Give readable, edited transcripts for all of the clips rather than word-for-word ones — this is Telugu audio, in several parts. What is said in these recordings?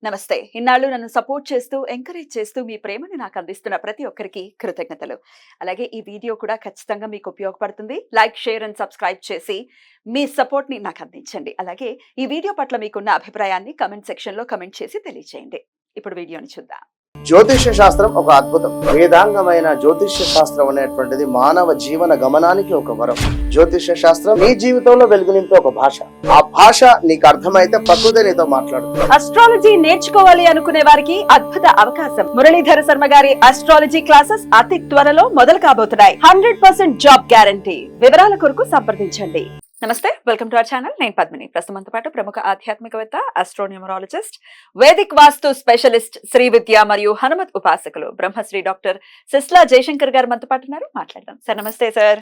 నమస్తే. ఇన్నాళ్ళు నన్ను సపోర్ట్ చేస్తూ, ఎంకరేజ్ చేస్తూ మీ ప్రేమని నాకు అందిస్తున్న ప్రతి ఒక్కరికి కృతజ్ఞతలు. అలాగే ఈ వీడియో కూడా ఖచ్చితంగా మీకు ఉపయోగపడుతుంది. లైక్, షేర్ అండ్ సబ్స్క్రైబ్ చేసి మీ సపోర్ట్‌ని నాకు అందించండి. అలాగే ఈ వీడియో పట్ల మీకున్న అభిప్రాయాన్ని కామెంట్ సెక్షన్‌లో కామెంట్ చేసి తెలియజేయండి. ఇప్పుడు వీడియోని చూద్దాం. జ్యోతిష్య శాస్త్రం ఒక అద్భుతం. వేదాంగమైన జ్యోతిష్య శాస్త్రం అనేటువంటిది మానవ జీవన గమనానికి ఒక వరం. జ్యోతిష్య శాస్త్రం నీ జీవితంలో వెలుగునింపే ఒక భాష. ఆ భాష నీకు అర్థమైతే ప్రకృతి నీతో మాట్లాడుతుంది. అస్ట్రాలజీ నేర్చుకోవాలి అనుకునే వారికి అద్భుత అవకాశం. మురళీధర శర్మ గారి అస్ట్రాలజీ క్లాసెస్ అతి త్వరలో మొదలు కాబోతున్నాయి. 100% జాబ్ గ్యారంటీ. వివరాల కొరకు సంప్రదించండి. నమస్తే, వెల్కమ్ టు అవర్ ఛానల్. నేను పద్మిని. ప్రస్తుతంతో పాటు ప్రముఖ ఆధ్యాత్మికవేత్త, ఆస్ట్రోన్యూమరాలజిస్ట్, వేదిక్ వాస్తు స్పెషలిస్ట్, శ్రీ విద్య మరియు హనుమత్ ఉపాసకులు బ్రహ్మశ్రీ డాక్టర్ సిస్లా జయశంకర్ గారు మనతో పాటు ఉన్నారు. మాట్లాడదాం. సార్ నమస్తే. సార్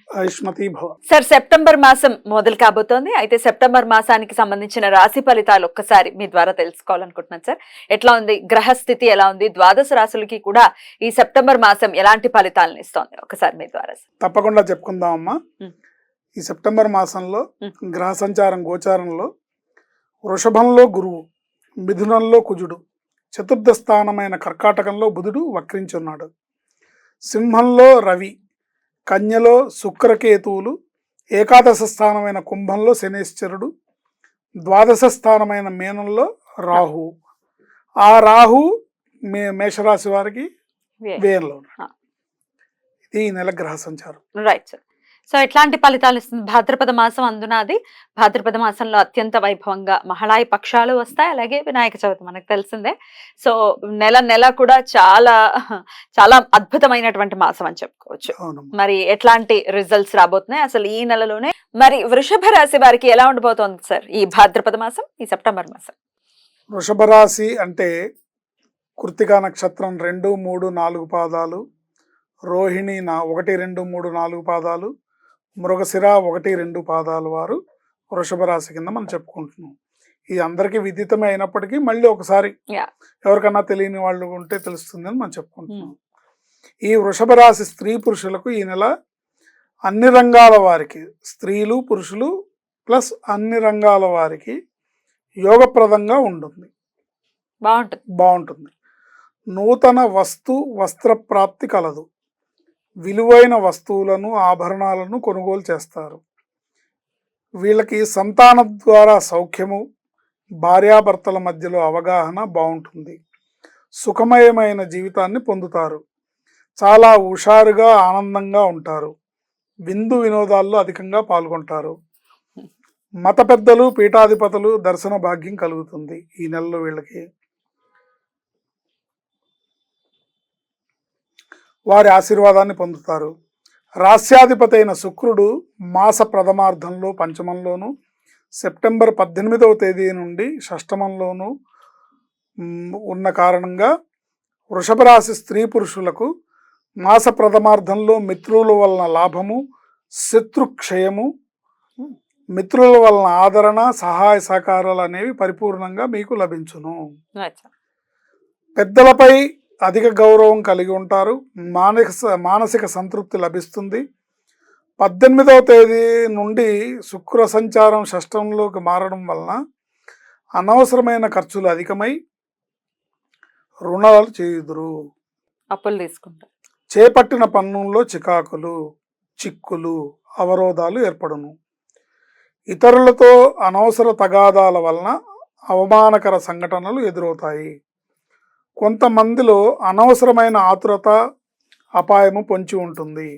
సార్ సెప్టెంబర్ మాసం మొదలు కాబోతోంది. అయితే సెప్టెంబర్ మాసానికి సంబంధించిన రాశి ఫలితాలు ఒక్కసారి మీ ద్వారా తెలుసుకోవాలనుకుంటున్నాను సార్. ఎట్లా ఉంది గ్రహస్థితి, ఎలా ఉంది, ద్వాదశ రాశులకి కూడా ఈ సెప్టెంబర్ మాసం ఎలాంటి ఫలితాలను ఇస్తోంది ఒకసారి మీ ద్వారా? తప్పకుండా చెప్పుకుందాం అమ్మా. ఈ సెప్టెంబర్ మాసంలో గ్రహ సంచారం గోచారంలో వృషభంలో గురువు, మిథునంలో కుజుడు, చతుర్థ స్థానమైన కర్కాటకంలో బుధుడు వక్రించున్నాడు, సింహంలో రవి, కన్యలో శుక్రకేతువులు, ఏకాదశ స్థానమైన కుంభంలో శనేశ్వరుడు, ద్వాదశ స్థానమైన మీనంలో రాహు. ఆ రాహు మేషరాశి వారికి వ్యయంలో ఉన్నాడు. ఇది ఈ నెల గ్రహ సంచారం. Right sir. సో ఎట్లాంటి ఫలితాలు ఇస్తుంది భాద్రపద మాసం? అందున అది భాద్రపద మాసంలో అత్యంత వైభవంగా మహళాయి పక్షాలు వస్తాయి. అలాగే వినాయక చవితి మనకు తెలిసిందే. సో నెల నెల కూడా చాలా చాలా అద్భుతమైనటువంటి మాసం అని చెప్పుకోవచ్చు. మరి ఎట్లాంటి రిజల్ట్స్ రాబోతున్నాయి అసలు ఈ నెలలోనే? మరి వృషభ రాశి వారికి ఎలా ఉండబోతోంది సార్ ఈ భాద్రపద మాసం, ఈ సెప్టెంబర్ మాసం? వృషభ రాశి అంటే కృత్తికా నక్షత్రం 2, 3, 4 పాదాలు, రోహిణి 1, 2, 3, 4 పాదాలు, మృగశిర 1, 2 పాదాలు వారు వృషభ రాశి కింద మనం చెప్పుకుంటున్నాం. ఇది అందరికీ విదితమే అయినప్పటికీ మళ్ళీ ఒకసారి ఎవరికన్నా తెలియని వాళ్ళు ఉంటే తెలుస్తుంది అని మనం చెప్పుకుంటున్నాం. ఈ వృషభ రాశి స్త్రీ పురుషులకు ఈ నెల అన్ని రంగాల వారికి, స్త్రీలు పురుషులు ప్లస్ అన్ని రంగాల వారికి యోగప్రదంగా ఉంటుంది, బాగుంటుంది. నూతన వస్త్ర ప్రాప్తి కలదు. విలువైన వస్తువులను, ఆభరణాలను కొనుగోలు చేస్తారు. వీళ్ళకి సంతానం ద్వారా సౌఖ్యము, భార్యాభర్తల మధ్యలో అవగాహన బాగుంటుంది. సుఖమయమైన జీవితాన్ని పొందుతారు. చాలా హుషారుగా, ఆనందంగా ఉంటారు. విందు వినోదాల్లో అధికంగా పాల్గొంటారు. మత పెద్దలు, పీఠాధిపతులు దర్శన భాగ్యం కలుగుతుంది ఈ నెలలో వీళ్ళకి. వారి ఆశీర్వాదాన్ని పొందుతారు. రాస్యాధిపతి అయిన శుక్రుడు మాస ప్రథమార్థంలో పంచమంలోను, సెప్టెంబర్ 18వ తేదీ నుండి షష్టమంలోను ఉన్న కారణంగా వృషభ రాశి స్త్రీ పురుషులకు మాస ప్రథమార్థంలో మిత్రుల వలన లాభము, శత్రుక్షయము, మిత్రుల వలన ఆదరణ, సహాయ సహకారాలు అనేవి పరిపూర్ణంగా మీకు లభించును. పెద్దలపై అధిక గౌరవం కలిగి ఉంటారు. మానసిక సంతృప్తి లభిస్తుంది. 18వ తేదీ నుండి శుక్ర సంచారం షష్టంలోకి మారడం వలన అనవసరమైన ఖర్చులు అధికమై రుణాలు చేయుదురు, అప్పులు తీసుకుంటారు. చేపట్టిన పన్నుల్లో చిక్కులు, అవరోధాలు ఏర్పడును. ఇతరులతో అనవసర తగాదాల వలన అవమానకర సంఘటనలు ఎదురవుతాయి. కొంతమందిలో అనవసరమైన ఆతురత, అపాయము పొంచి ఉంటుంది.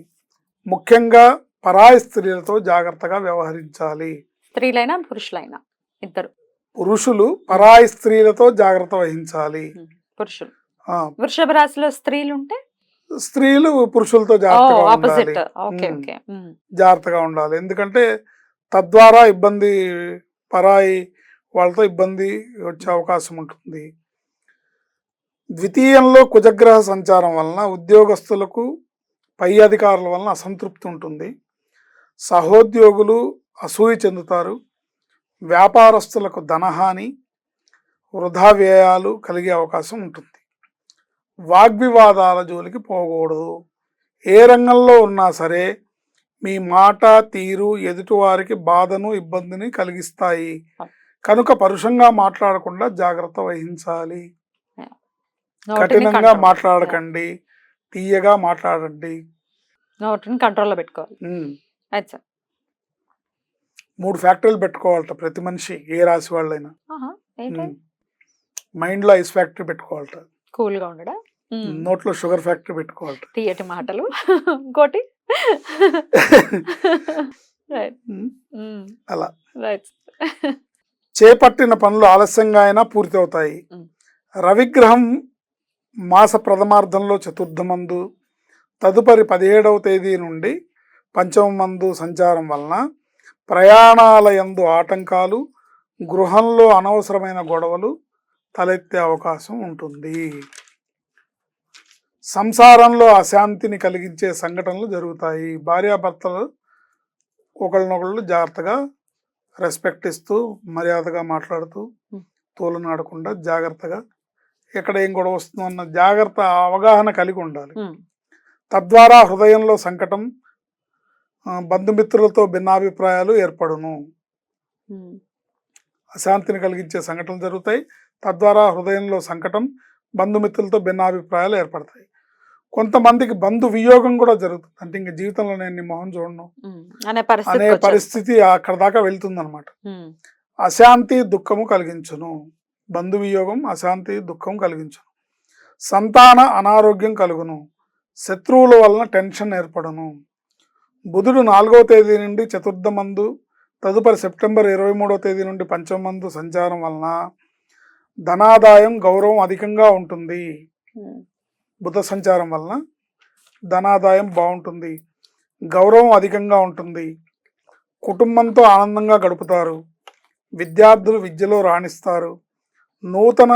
ముఖ్యంగా పరాయి స్త్రీలతో జాగ్రత్తగా వ్యవహరించాలి. స్త్రీలైనా పురుషులైనా ఇద్దరు. పురుషులు పరాయి స్త్రీలతో జాగ్రత్త వహించాలి. పురుషులు వృషభ రాశిలో స్త్రీలు ఉంటే స్త్రీలు పురుషులతో జాగ్రత్తగా ఉండాలి. ఎందుకంటే తద్వారా ఇబ్బంది, పరాయి వాళ్ళతో ఇబ్బంది వచ్చే అవకాశం ఉంటుంది. ద్వితీయంలో కుజగ్రహ సంచారం వలన ఉద్యోగస్తులకు, పై అధికారుల వలన అసంతృప్తి ఉంటుంది. సహోద్యోగులు అసూయ చెందుతారు. వ్యాపారస్తులకు ధనహాని, వృధా వ్యయాలు కలిగే అవకాశం ఉంటుంది. వాగ్వివాదాల జోలికి పోకూడదు. ఏ రంగంలో ఉన్నా సరే మీ మాట తీరు ఎదుటివారికి బాధను, ఇబ్బందిని కలిగిస్తాయి కనుక పరుషంగా మాట్లాడకుండా జాగ్రత్త వహించాలి. నోటిని కఠినంగా control. మాట్లాడకండి, తీయగా మాట్లాడండి. నోటిని కంట్రోల్లో పెట్టుకోవాలి. ఉమ్. Right sir. 3 ఫ్యాక్టరీలు పెట్టుకోవాలట ప్రతి మనిషి, ఏ రాశి వాళ్ళైనా. ఏంటి? మైండ్ లో ఐస్ ఫ్యాక్టరీ పెట్టుకోవాలట, కూల్ గా ఉండడా? నోట్లో షుగర్ ఫ్యాక్టరీ పెట్టుకోవాలట. తీయటి మాటలు. ఇంకోటి రైట్. అలా రైట్. చేపట్టిన పనులు ఆలస్యంగా అయినా పూర్తి అవుతాయి. రవిగ్రహం మాస ప్రథమార్థంలో చతుర్థమందు, తదుపరి 17వ తేదీ నుండి పంచమందు సంచారం వలన ప్రయాణాల యందు ఆటంకాలు, గృహంలో అనవసరమైన గొడవలు తలెత్తే అవకాశం ఉంటుంది. సంసారంలో అశాంతిని కలిగించే సంఘటనలు జరుగుతాయి. భార్యాభర్తలు ఒకళ్ళనొకళ్ళు జాగ్రత్తగా రెస్పెక్ట్ ఇస్తూ, మర్యాదగా మాట్లాడుతూ, తోలనాడకుండా జాగ్రత్తగా, ఎక్కడ ఏం గొడవ వస్తుందో అన్న జాగ్రత్త అవగాహన కలిగి ఉండాలి. తద్వారా హృదయంలో సంకటం, బంధుమిత్రులతో భిన్నాభిప్రాయాలు ఏర్పడును. అశాంతిని కలిగించే సంఘటనలు జరుగుతాయి. తద్వారా హృదయంలో సంకటం, బంధుమిత్రులతో భిన్నాభిప్రాయాలు ఏర్పడతాయి. కొంతమందికి బంధు వియోగం కూడా జరుగుతుంది. అంటే ఇంక జీవితంలో నేను నీ మొహం చూడను అనే అనే పరిస్థితి అక్కడ దాకా వెళ్తుంది అనమాట. అశాంతి దుఃఖము కలిగించును. బంధు వియోగం అశాంతి దుఃఖం కలిగించును. సంతాన అనారోగ్యం కలుగును. శత్రువుల వలన టెన్షన్ ఏర్పడును. బుధుడు 4వ తేదీ నుండి చతుర్థమందు, తదుపరి సెప్టెంబర్ 23వ తేదీ నుండి పంచమందు సంచారం వలన ధనాదాయం, గౌరవం అధికంగా ఉంటుంది. బుధ సంచారం వలన ధనాదాయం బాగుంటుంది, గౌరవం అధికంగా ఉంటుంది. కుటుంబంతో ఆనందంగా గడుపుతారు. విద్యార్థులు విద్యలో రాణిస్తారు. నూతన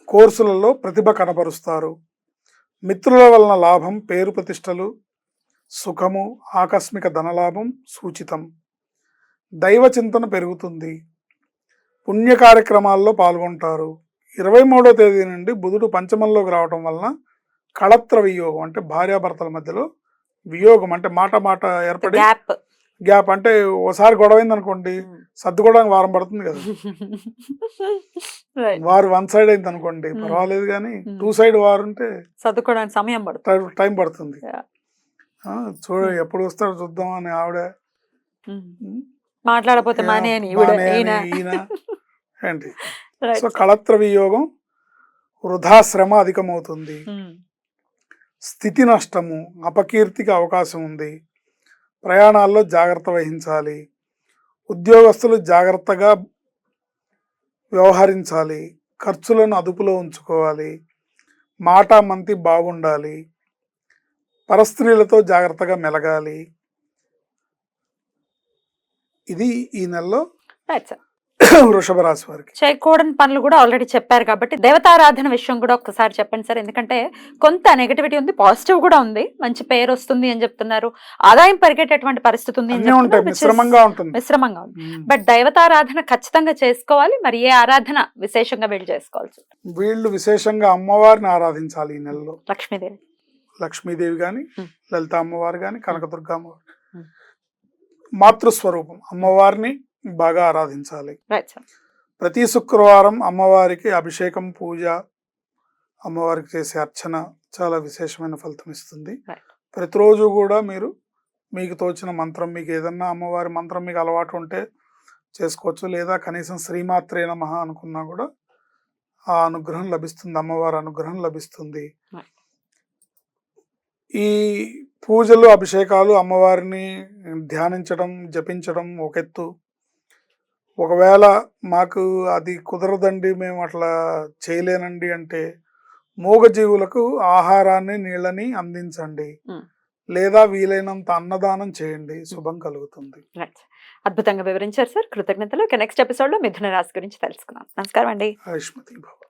కోర్సులలో ప్రతిభ కనబరుస్తారు. మిత్రుల వలన లాభం, పేరు ప్రతిష్టలు, సుఖము, ఆకస్మిక ధనలాభం సూచితం. దైవ చింతన పెరుగుతుంది. పుణ్య కార్యక్రమాల్లో పాల్గొంటారు. 23వ తేదీ నుండి బుధుడు పంచమంలోకి రావటం వలన కళత్ర వియోగం, అంటే భార్యాభర్తల మధ్యలో వియోగం, అంటే మాట ఏర్పడి గ్యాప్, అంటే ఓసారి గొడవైంది అనుకోండి, సర్దుకోవడానికి వారం పడుతుంది కదా. వారు 1 సైడ్ అయింది అనుకోండి పర్వాలేదు, కానీ 2 సైడ్ వారు ఉంటే సర్దుకోవడానికి సమయం పడుతుంది, టైం పడుతుంది. చూడ ఎప్పుడు వస్తాడో చూద్దాం అని ఆవిడ మాట్లాడపోతే ఈయన ఏంటి. సో కళత్ర వియోగం, వృధా శ్రమ అధికమవుతుంది. స్థితి నష్టము, అపకీర్తికి అవకాశం ఉంది. ప్రయాణాల్లో జాగ్రత్త వహించాలి. ఉద్యోగస్తులు జాగ్రత్తగా వ్యవహరించాలి. ఖర్చులను అదుపులో ఉంచుకోవాలి. మాటామంతి బాగుండాలి. పరస్త్రీలతో జాగ్రత్తగా మెలగాలి. ఇది ఈ నెలలో వృషభ రాశి వారికి చేయకూడని పనులు కూడా ఆల్రెడీ చెప్పారు. కాబట్టి దేవతారాధన విషయం కూడా ఒకసారి చెప్పండి సార్. ఎందుకంటే కొంత నెగటివిటీ ఉంది, పాజిటివ్ కూడా ఉంది. మంచి పేరు వస్తుంది అని చెప్తున్నారు, ఆదాయం పెరిగేటటువంటి పరిస్థితి ఉంది, మిశ్రమంగా ఉంటుంది. బట్ దైవతారాధన ఖచ్చితంగా చేసుకోవాలి. మరి ఏ ఆరాధన విశేషంగా వీళ్ళు చేసుకోవాల్సి? వీళ్ళు విశేషంగా అమ్మవారిని ఆరాధించాలి ఈ నెలలో. లక్ష్మీదేవి గాని, లలిత అమ్మవారు గాని, కనకదుర్గ అమ్మవారు, మాతృస్వరూపం అమ్మవారిని బాగా ఆరాధించాలి. ప్రతి శుక్రవారం అమ్మవారికి అభిషేకం, పూజ, అమ్మవారికి చేసే అర్చన చాలా విశేషమైన ఫలితం ఇస్తుంది. ప్రతిరోజు కూడా మీరు మీకు తోచిన మంత్రం, మీకు ఏదన్నా అమ్మవారి మంత్రం మీకు అలవాటు ఉంటే చేసుకోవచ్చు, లేదా కనీసం శ్రీమాత్రే నమః అనుకున్నా కూడా ఆ అనుగ్రహం లభిస్తుంది, అమ్మవారి అనుగ్రహం లభిస్తుంది. ఈ పూజలు, అభిషేకాలు, అమ్మవారిని ధ్యానించడం, జపించడం ఒక ఎత్తు. ఒకవేళ మాకు అది కుదరదండి, మేము అట్లా చేయలేనండి అంటే మూగజీవులకు ఆహారాన్ని, నీళ్ళని అందించండి, లేదా వీలైనంత అన్నదానం చేయండి, శుభం కలుగుతుంది. అద్భుతంగా వివరించారు సార్, కృతజ్ఞతలు. నెక్స్ట్ ఎపిసోడ్ లో మిథున రాశి గురించి తెలుసుకుందాం. నమస్కారం అండి. ఆయుష్మతి భవ.